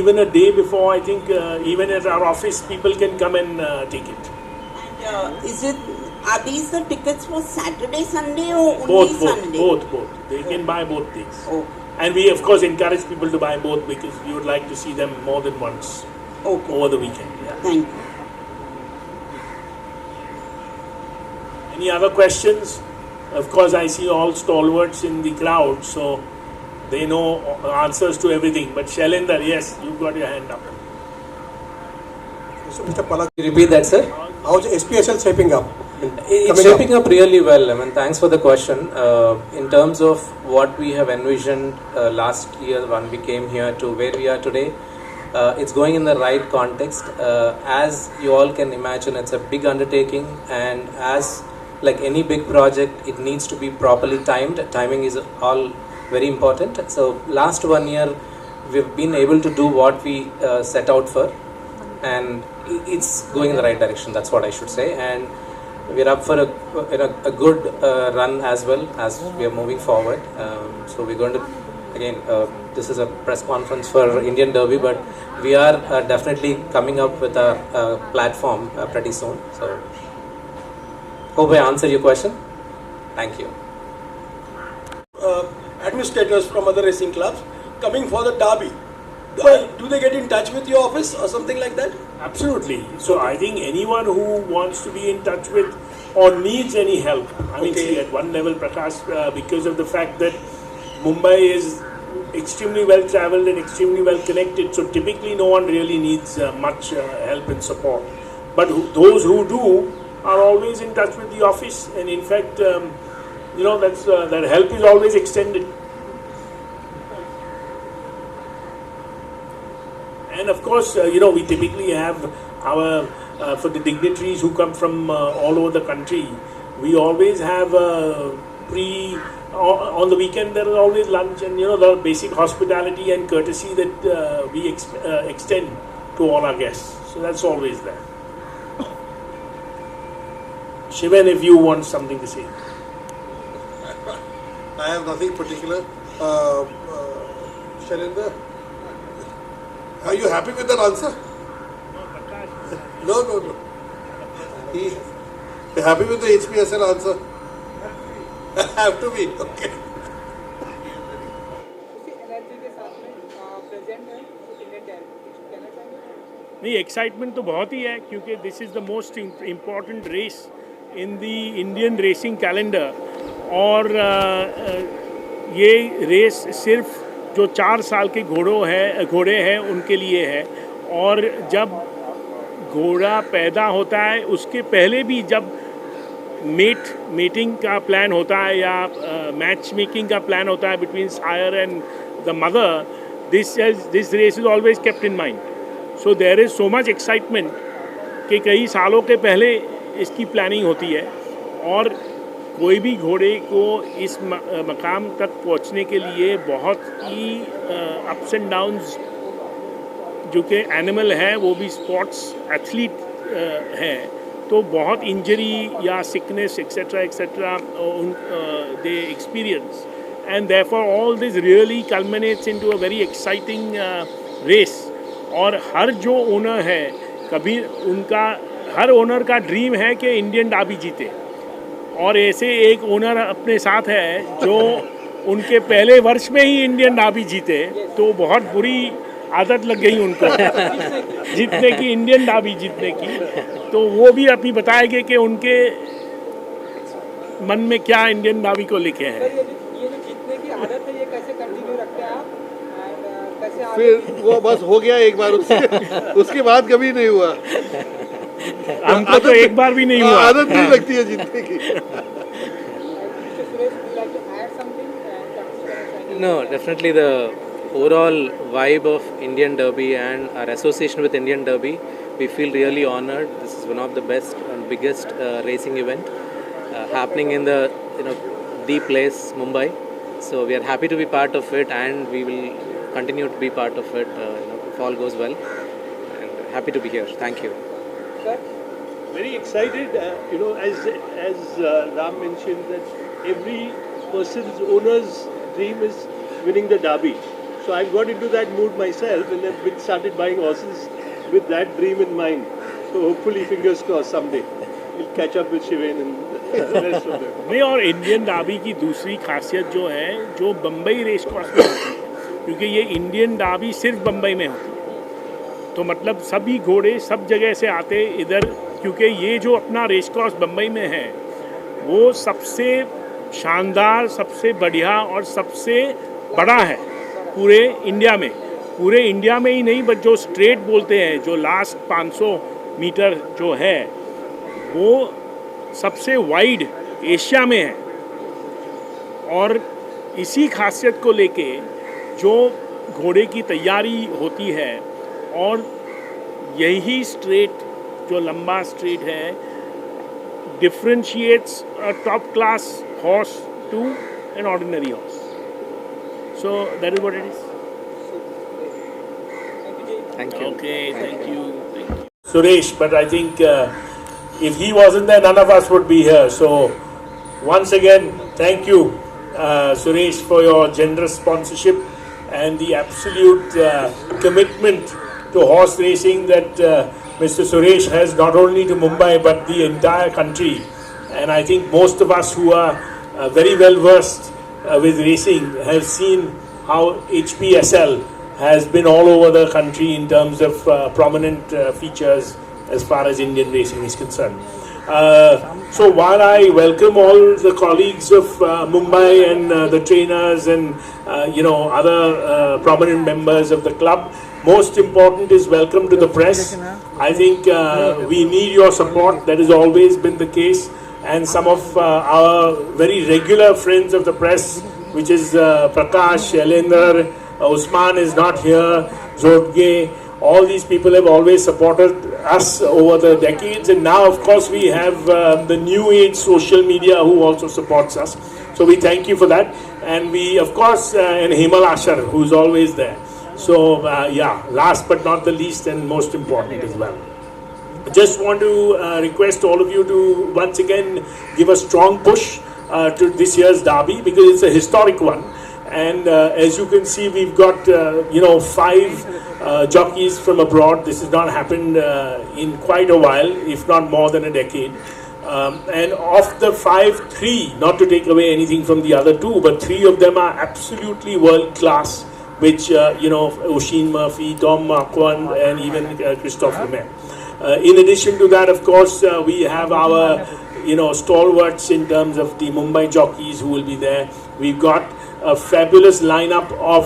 even a day before, I think even at our office, people can come and take it. And are these the tickets for Saturday, Sunday or only Sunday? Both. They can buy both days. Okay. And we, of course, encourage people to buy both because we would like to see them more than once over the weekend. Yeah. Thank you. Any other questions? Of course, I see all stalwarts in the crowd, so they know answers to everything. But Shailendra, yes, you've got your hand up. So, Mr. Palak, Repeat that, sir. how's HPSL shaping up? It's shaping up really well. I mean, thanks for the question. In terms of what we have envisioned last year when we came here to where we are today, it's going in the right context. As you all can imagine, it's a big undertaking, and as like any big project, it needs to be properly timed. Timing is all very important. So last 1 year, we've been able to do what we set out for, and it's going in the right direction. That's what I should say. And we're up for a good run as well as we are moving forward. So we're going to, again, this is a press conference for Indian Derby, but we are definitely coming up with a platform pretty soon. So hope I answered your question. Thank you. Administrators from other racing clubs coming for the derby. Do they get in touch with your office or something like that? Absolutely. So I think anyone who wants to be in touch with or needs any help, I mean, see, at one level, Prakash, because of the fact that Mumbai is extremely well travelled and extremely well connected, so typically no one really needs much help and support. But those who do are always in touch with the office, and in fact, that help is always extended. And of course, we typically have our, for the dignitaries who come from all over the country, we always have on the weekend there is always lunch and, the basic hospitality and courtesy that we extend to all our guests. So that's always there. Shivan, if you want something to say. I have nothing particular. Shailendra, are you happy with that answer? No. You're happy with the HPSL answer? Have to be, okay. नहीं, excitement तो बहुत ही है क्योंकि this is the most important race in the Indian racing calendar. और ये race सिर्फ जो 4 साल के घोड़े हैं उनके लिए है. और जब घोड़ा पैदा होता है उसके पहले भी जब मेटिंग का प्लान होता है या मैच मेकिंग का प्लान होता है between sire and the mother, this race is always kept in mind. So there is so much excitement कि कई सालों के पहले इसकी प्लानिंग होती है. और कोई भी घोड़े को इस मकाम तक पहुंचने के लिए बहुत ही अप्स एंड डाउन्स, जो कि एनिमल है वो भी स्पोर्ट्स एथलीट है, तो बहुत इंजरी या sickness etcetera they experience, and therefore all this really culminates into a very exciting race. और हर जो ओनर है, कभी हर ओनर का ड्रीम है कि इंडियन डार्बी जीते. और ऐसे एक ओनर अपने साथ है जो उनके पहले वर्ष में ही इंडियन डार्बी जीते, तो बहुत बुरी आदत लग गई उनको जीतने की, इंडियन डार्बी जीतने की. तो वो भी अभी बताएंगे कि उनके मन में क्या इंडियन डार्बी को लिखे हैं. ये जो जीतने की आदत है, ये कैसे कंटिन्यू रखते हैं आप? फिर वो बस हो गया एक बार, उसके बाद कभी नहीं हुआ. हमको तो एक बार भी नहीं हुआ. आदत नहीं लगती है जीतने की. No, definitely the overall vibe of Indian Derby and our association with Indian Derby, we feel really honored. This is one of the best and biggest racing event happening in the place Mumbai. So we are happy to be part of it, and we will continue to be part of it if all goes well. And happy to be here. Thank you. Sir? Very excited, as Ram mentioned, that every person's owner's dream is winning the derby. So I've got into that mood myself and then started buying horses with that dream in mind. So hopefully, fingers crossed, someday we'll catch up with Shiven and the rest of them. नहीं, और Indian डाबी की दूसरी खासियत जो है, जो Bombay race course में होती है, क्योंकि ये इंडियन डाबी सिर्फ बम्बई में होती है, तो मतलब सभी घोड़े सब जगह से आते इधर, क्योंकि ये जो अपना रेस कोर्स बम्बई में है वो सबसे शानदार, सबसे बढ़िया और सबसे बड़ा है पूरे इंडिया में। पूरे इंडिया में ही नहीं, बट जो स्ट्रेट बोलते हैं, जो लास्ट 500 मीटर जो है वो सबसे वाइड एशिया में है। और इसी खासियत को लेके जो घोड़े की तैयारी होती है, और यही स्ट्रेट जो लंबा स्ट्रेट है differentiates a top class horse to an ordinary horse. So that is what it is. Thank you. Okay, thank you. Suresh, but I think if he wasn't there, none of us would be here. So, once again, thank you, Suresh, for your generous sponsorship and the absolute commitment to horse racing that Mr. Suresh has, not only to Mumbai but the entire country. And I think most of us who are very well versed with racing have seen how HPSL has been all over the country in terms of prominent features as far as Indian racing is concerned. So while I welcome all the colleagues of Mumbai and the trainers and other prominent members of the club, most important is welcome to the press. I think we need your support. That has always been the case, and some of our very regular friends of the press, which is Prakash, Elendra, Usman is not here, Zodge, all these people have always supported us over the decades, and now of course we have the new age social media who also supports us. So we thank you for that, and we of course and Himal Ashar, who is always there. So last but not the least and most important as well. I just want to request all of you to once again give a strong push to this year's Derby, because it's a historic one. And as you can see, we've got 5 jockeys from abroad. This has not happened in quite a while, if not more than a decade. And of the 5, 3, not to take away anything from the other 2, but 3 of them are absolutely world class, which Oisin Murphy, Tom Marquand, and even Christophe Lemay. In addition to that, of course, we have our stalwarts in terms of the Mumbai jockeys who will be there. We've got a fabulous lineup of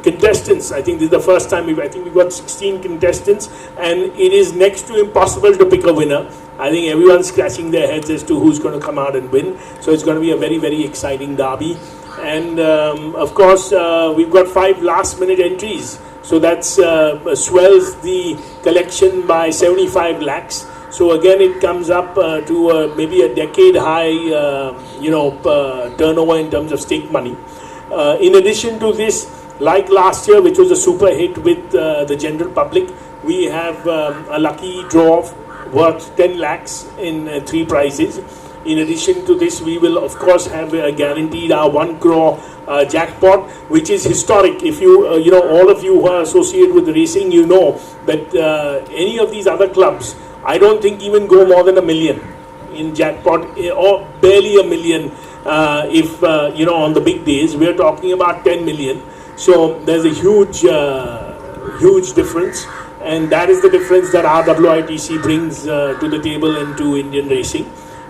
contestants. I think this is the first time we've got 16 contestants, and it is next to impossible to pick a winner. I think everyone's scratching their heads as to who's going to come out and win. So it's going to be a very, very exciting derby. And of course, we've got 5 last-minute entries. So that's swells the collection by 75 lakhs. So again, it comes up to maybe a decade high, turnover in terms of stake money. In addition to this, like last year, which was a super hit with the general public, we have a lucky draw worth 10 lakhs in 3 prizes. In addition to this, we will of course have guaranteed our 1 crore jackpot, which is historic. If you, all of you who are associated with racing, you know that any of these other clubs, I don't think even go more than $1 million in jackpot, or barely $1 million if on the big days. We're talking about 10 million. So there's a huge difference, and that is the difference that RWITC brings to the table and to Indian racing.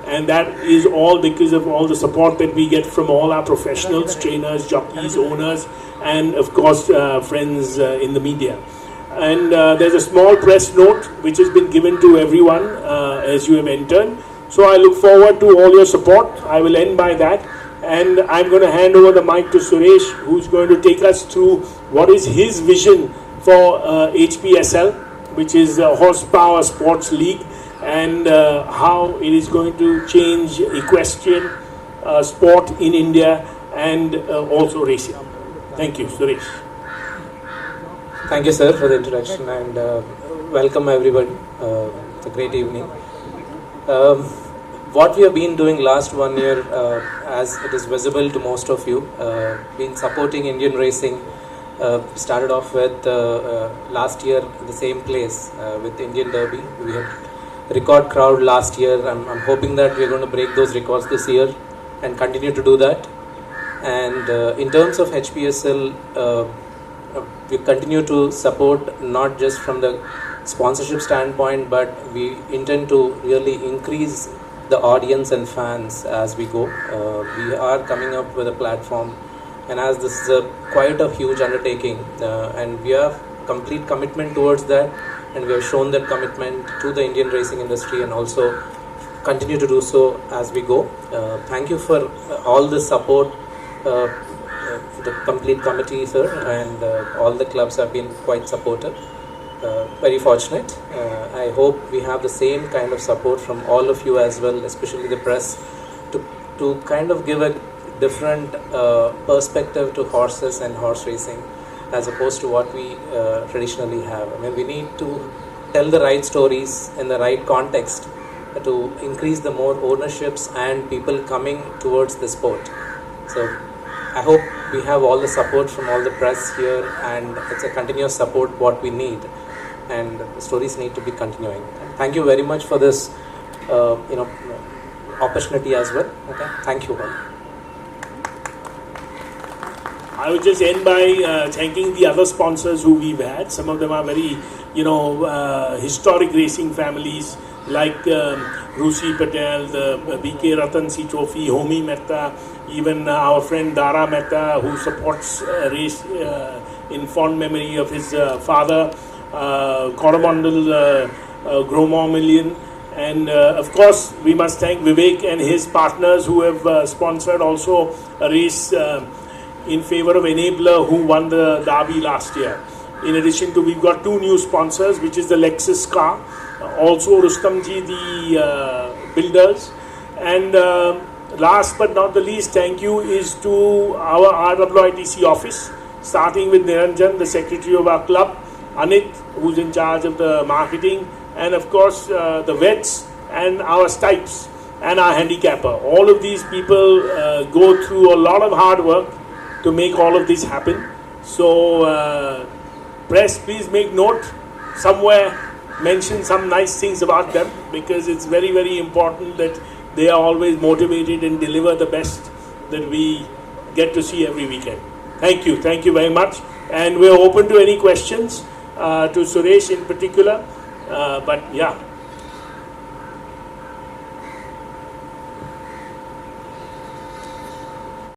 And that is all because of all the support that we get from all our professionals, trainers, jockeys, owners, and of course friends in the media. And there's a small press note which has been given to everyone as you have entered. So I look forward to all your support. I will end by that, and I'm going to hand over the mic to Suresh, who's going to take us through what is his vision for HPSL, which is Horsepower Sports League, and how it is going to change equestrian sport in India and also racing. Thank you, Suresh. Thank you, sir, for the introduction, and welcome everybody. It's a great evening. What we have been doing last 1 year, as it is visible to most of you, been supporting Indian racing Started off with last year the same place with Indian Derby. We had record crowd last year. I'm hoping that we're going to break those records this year and continue to do that. And in terms of HPSL, we continue to support not just from the sponsorship standpoint, but we intend to really increase the audience and fans as we go. We are coming up with a platform, and as this is quite a huge undertaking, and we have complete commitment towards that, and we have shown that commitment to the Indian racing industry and also continue to do so as we go. Thank you for all the support. The complete committee, sir, and all the clubs have been quite supportive. Very fortunate. I hope we have the same kind of support from all of you as well, especially the press, to kind of give a different perspective to horses and horse racing as opposed to what we traditionally have. I mean, we need to tell the right stories in the right context to increase the more ownerships and people coming towards the sport. So I hope we have all the support from all the press here, and it's a continuous support what we need, and the stories need to be continuing. Thank you very much for this opportunity as well. Okay, thank you all. I would just end by thanking the other sponsors who we've had. Some of them are very, historic racing families like Rusi Patel, the BK Ratan C Trophy, Homi Mehta, even our friend Dara Mehta, who supports race in fond memory of his father, Coromandel Gromor Million. And of course, we must thank Vivek and his partners who have sponsored also a race in favor of Enabler, who won the Derby last year. In addition to, we've got two new sponsors, which is the Lexus car, also Rustamji, the builders, and last but not the least, thank you is to our RWITC office, starting with Niranjan, the secretary of our club, Anit, who's in charge of the marketing, and of course the vets and our stipes and our handicapper. All of these people go through a lot of hard work to make all of this happen. So press, please make note somewhere, mention some nice things about them, because it's very, very important that they are always motivated and deliver the best that we get to see every weekend. Thank you very much, and we're open to any questions to Suresh in particular, but yeah.